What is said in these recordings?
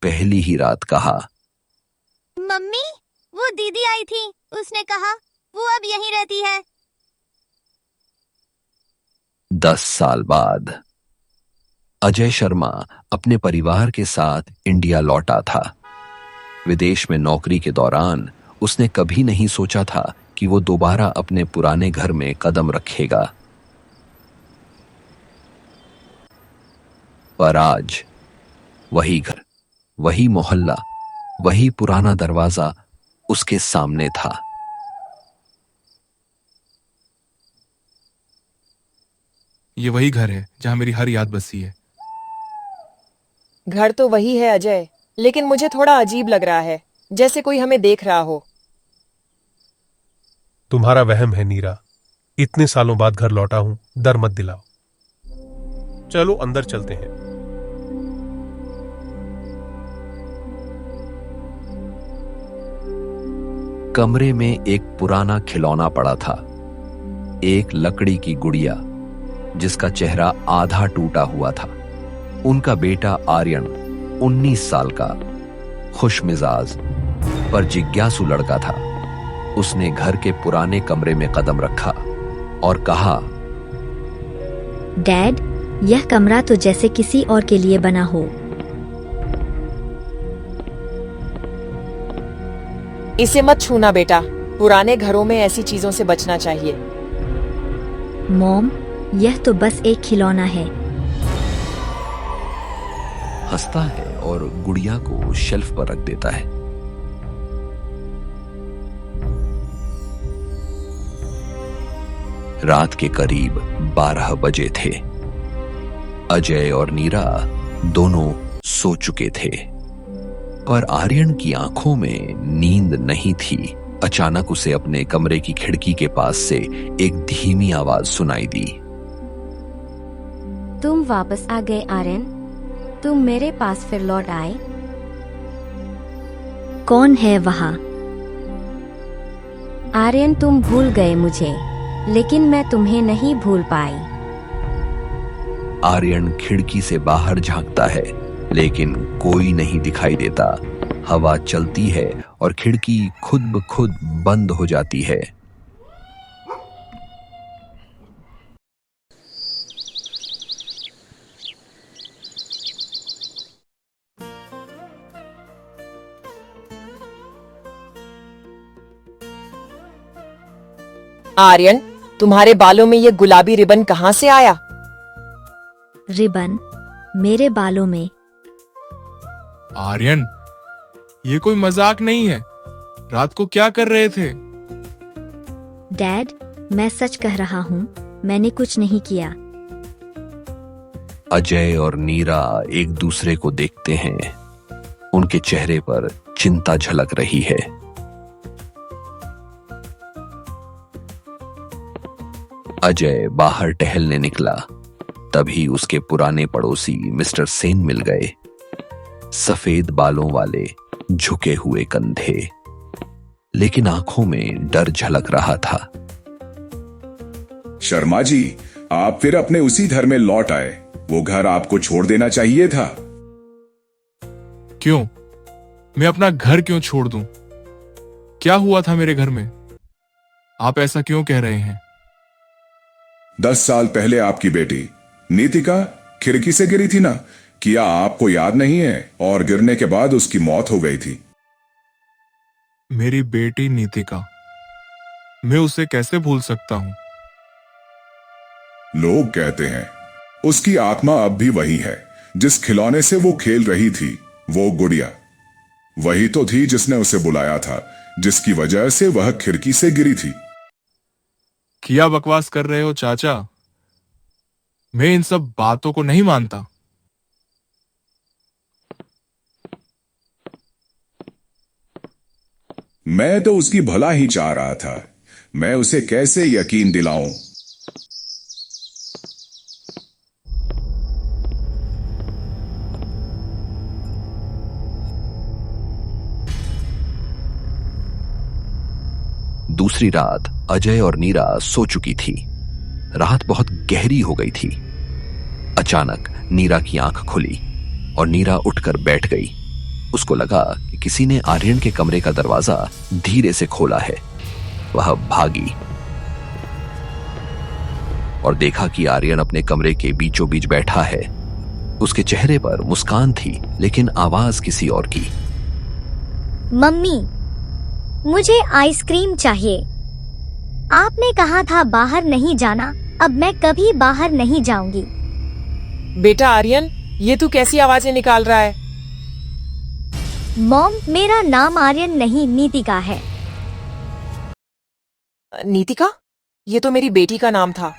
पहली ही रात कहा, मम्मी, वो दीदी आई थी, उसने कहा वो अब यहीं रहती है। 10 साल बाद अजय शर्मा अपने परिवार के साथ इंडिया लौटा था। विदेश में नौकरी के दौरान उसने कभी नहीं सोचा था कि वो दोबारा अपने पुराने घर में कदम रखेगा। पर आज वही घर, वही मोहल्ला, वही पुराना दरवाजा उसके सामने था। ये वही घर है जहां मेरी हर याद बसी है। घर तो वही है अजय, लेकिन मुझे थोड़ा अजीब लग रहा है, जैसे कोई हमें देख रहा हो। तुम्हारा वहम है नीरा। इतने सालों बाद घर लौटा हूं, डर मत दिलाओ। चलो अंदर चलते हैं। कमरे में एक पुराना खिलौना पड़ा था, एक लकड़ी की गुड़िया जिसका चेहरा आधा टूटा हुआ था। उनका बेटा आर्यन 19 साल का, खुश मिजाज पर जिज्ञासु लड़का था। उसने घर के पुराने कमरे में कदम रखा और कहा, डैड, यह कमरा तो जैसे किसी और के लिए बना हो। इसे मत छूना बेटा, पुराने घरों में ऐसी चीजों से बचना चाहिए। मॉम, यह तो बस एक खिलौना है। हंसता है और गुड़िया को शेल्फ पर रख देता है। रात के करीब 12 बजे थे। अजय और नीरा दोनों सो चुके थे, पर आर्यन की आंखों में नींद नहीं थी। अचानक उसे अपने कमरे की खिड़की के पास से एक धीमी आवाज सुनाई दी। तुम वापस आ गए आर्यन, तुम मेरे पास फिर लौट आए। कौन है वहां? आर्यन, तुम भूल गए मुझे, लेकिन मैं तुम्हें नहीं भूल पाई। आर्यन खिड़की से बाहर झांकता है, लेकिन कोई नहीं दिखाई देता। हवा चलती है और खिड़की खुद ब खुद बंद हो जाती है। आर्यन, तुम्हारे बालों में ये गुलाबी रिबन कहाँ से आया? रिबन? मेरे बालों में? आर्यन, ये कोई मजाक नहीं है। रात को क्या कर रहे थे? डैड, मैं सच कह रहा हूँ, मैंने कुछ नहीं किया। अजय और नीरा एक दूसरे को देखते हैं। उनके चेहरे पर चिंता झलक रही है। अजय बाहर टहलने निकला, तभी उसके पुराने पड़ोसी मिस्टर सेन मिल गए। सफेद बालों वाले, झुके हुए कंधे, लेकिन आंखों में डर झलक रहा था। शर्मा जी, आप फिर अपने उसी घर में लौट आए। वो घर आपको छोड़ देना चाहिए था। क्यों? मैं अपना घर क्यों छोड़ दूं? क्या हुआ था मेरे घर में? आप ऐसा क्यों कह रहे हैं? 10 साल पहले आपकी बेटी नीतिका खिड़की से गिरी थी ना? क्या आपको याद नहीं है? और गिरने के बाद उसकी मौत हो गई थी। मेरी बेटी नीतिका, मैं उसे कैसे भूल सकता हूं? लोग कहते हैं उसकी आत्मा अब भी वही है। जिस खिलौने से वो खेल रही थी, वो गुड़िया वही तो थी जिसने उसे बुलाया था, जिसकी वजह से वह खिड़की से गिरी थी। क्या बकवास कर रहे हो चाचा? मैं इन सब बातों को नहीं मानता। मैं तो उसकी भला ही चाह रहा था। मैं उसे कैसे यकीन दिलाऊं? दूसरी रात अजय और नीरा सो चुकी थी। रात बहुत गहरी हो गई थी। अचानक नीरा की आंख खुली और नीरा उठकर बैठ गई। उसको लगा कि किसी ने आर्यन के कमरे का दरवाजा धीरे से खोला है। वह भागी और देखा कि आर्यन अपने कमरे के बीचों बीच बैठा है। उसके चेहरे पर मुस्कान थी, लेकिन आवाज किसी और की। मम्मी, मुझे आइसक्रीम चाहिए। आपने कहा था बाहर नहीं जाना, अब मैं कभी बाहर नहीं जाऊंगी। बेटा आर्यन, ये तू कैसी आवाजें निकाल रहा है? मॉम, मेरा नाम आर्यन नहीं नीतिका है। नीतिका? ये तो मेरी बेटी का नाम था।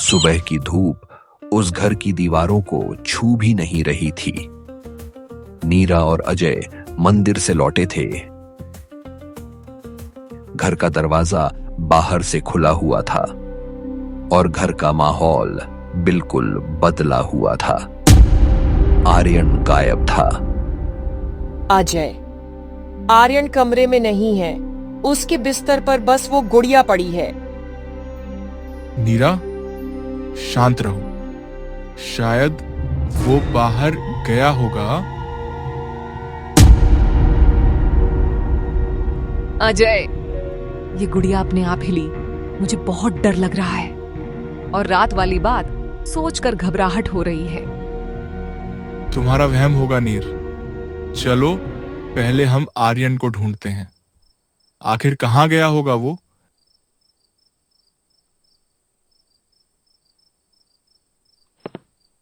सुबह की धूप उस घर की दीवारों को छू भी नहीं रही थी। नीरा और अजय मंदिर से लौटे थे। घर का दरवाजा बाहर से खुला हुआ था और घर का माहौल बिल्कुल बदला हुआ था। आर्यन गायब था। अजय, आर्यन कमरे में नहीं है। उसके बिस्तर पर बस वो गुड़िया पड़ी है। नीरा, शांत रहो। शायद वो बाहर गया होगा। अजय, ये गुड़िया अपने आप हिली। मुझे बहुत डर लग रहा है और रात वाली बात सोचकर घबराहट हो रही है। तुम्हारा वहम होगा नीर। चलो पहले हम आर्यन को ढूंढते हैं। आखिर कहाँ गया होगा वो?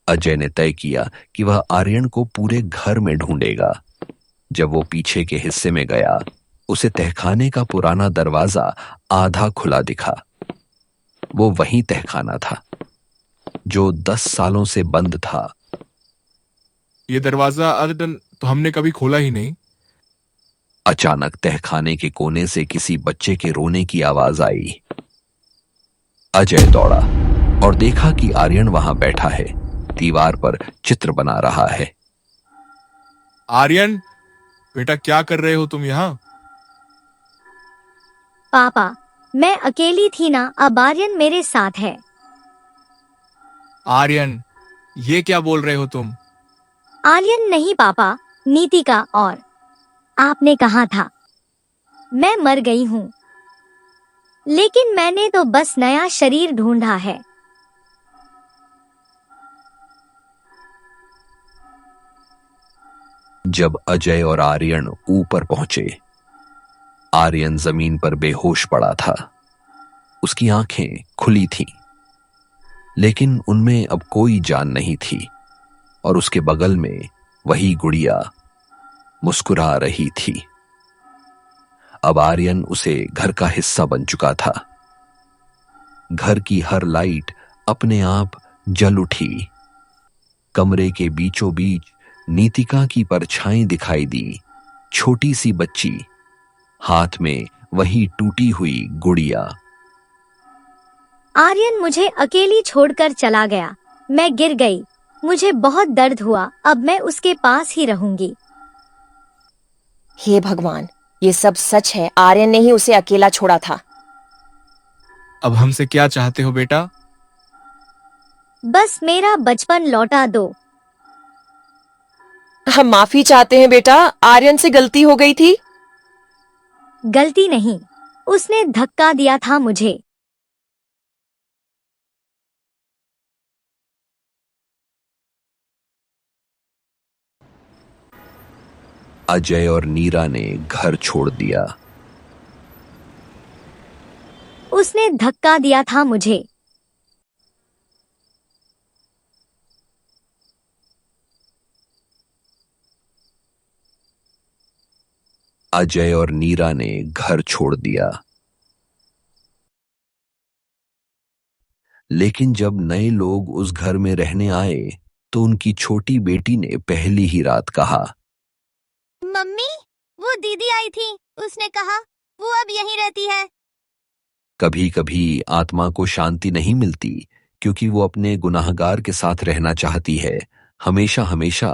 अजय ने तय किया कि वह आर्यन को पूरे घर में ढूंढेगा। जब वो पीछे के हिस्से में गया, उसे तहखाने का पुराना दरवाजा आधा खुला दिखा। वो वही तहखाना था जो 10 सालों से बंद था। ये दरवाजा अदन तो हमने कभी खोला ही नहीं। अचानक तहखाने के कोने से किसी बच्चे के रोने की आवाज आई। अजय दौड़ा और देखा कि आर्यन वहां बैठा है, दीवार पर चित्र बना रहा है। आर्यन, बेटा क्या कर रहे हो तुम यहाँ? पापा, मैं अकेली थी ना, अब आर्यन मेरे साथ है। आर्यन, ये क्या बोल रहे हो तुम? आर्यन नहीं पापा, नीतिका। और आपने कहा था मैं मर गई हूँ, लेकिन मैंने तो बस नया शरीर ढूंढा है। जब अजय और आर्यन ऊपर पहुंचे, आर्यन जमीन पर बेहोश पड़ा था। उसकी आंखें खुली थीं, लेकिन उनमें अब कोई जान नहीं थी और उसके बगल में वही गुड़िया मुस्कुरा रही थी। अब आर्यन उसे घर का हिस्सा बन चुका था। घर की हर लाइट अपने आप जल उठी। कमरे के बीचों बीच नीतिका की परछाई दिखाई दी। छोटी सी बच्ची, हाथ में वही टूटी हुई गुड़िया। आर्यन मुझे अकेली छोड़कर चला गया। मैं गिर गई, मुझे बहुत दर्द हुआ। अब मैं उसके पास ही रहूंगी। हे भगवान, ये सब सच है। आर्यन ने ही उसे अकेला छोड़ा था। अब हमसे क्या चाहते हो बेटा? बस मेरा बचपन लौटा दो। हम माफी चाहते हैं बेटा, आर्यन से गलती हो गई थी। गलती नहीं, उसने धक्का दिया था मुझे। अजय और नीरा ने घर छोड़ दिया। उसने धक्का दिया था मुझे। अजय और नीरा ने घर छोड़ दिया। लेकिन जब नए लोग उस घर में रहने आए, तो उनकी छोटी बेटी ने पहली ही रात कहा, मम्मी, वो दीदी आई थी। उसने कहा वो अब यहीं रहती है। कभी कभी आत्मा को शांति नहीं मिलती, क्योंकि वो अपने गुनाहगार के साथ रहना चाहती है, हमेशा हमेशा